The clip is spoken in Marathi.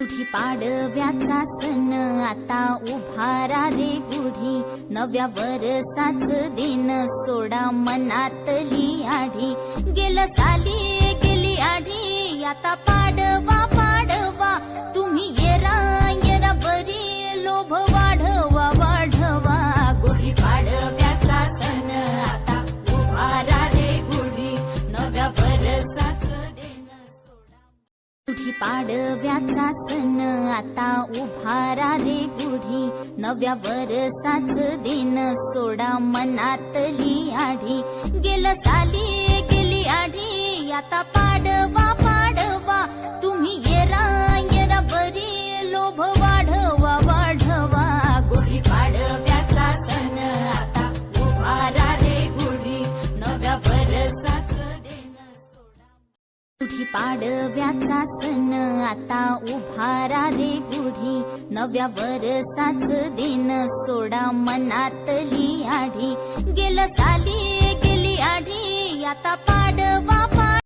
गुढी पाडव्याचा सण आता उभारा रे गुढी, नव्या वरसाच दिन सोडा मनातली आढी. गेलं साली गेली आढी, आता पाडवा पाडवा तुम्ही येरा येरा बरी, लोभ वाढवा वाढवा. गुढी पाडव्याचा सण आता उभारा रे गुढी, नव्या वरसाच दिन सोडा. गुढी पाडव्याचा सण आता उभारा रे गुढी, नव्या वरसाच दिन सोडा मनातली आढी. गेलं साली गेली आढी, आता पाडवा पाडवा तुम्ही येरा येरा बरी, लोभ वाढवा वाढवा. गुढी पाडव्याचा सण आता उभारा रे गुढी, नव्या वरसाच दिन सोडा. गुढी पाडव्याचा सण आता उभारा रे गुढी, नव्या वरसाच दिन सोडा मनातली आढी. गेलं साली गेली आढी, आता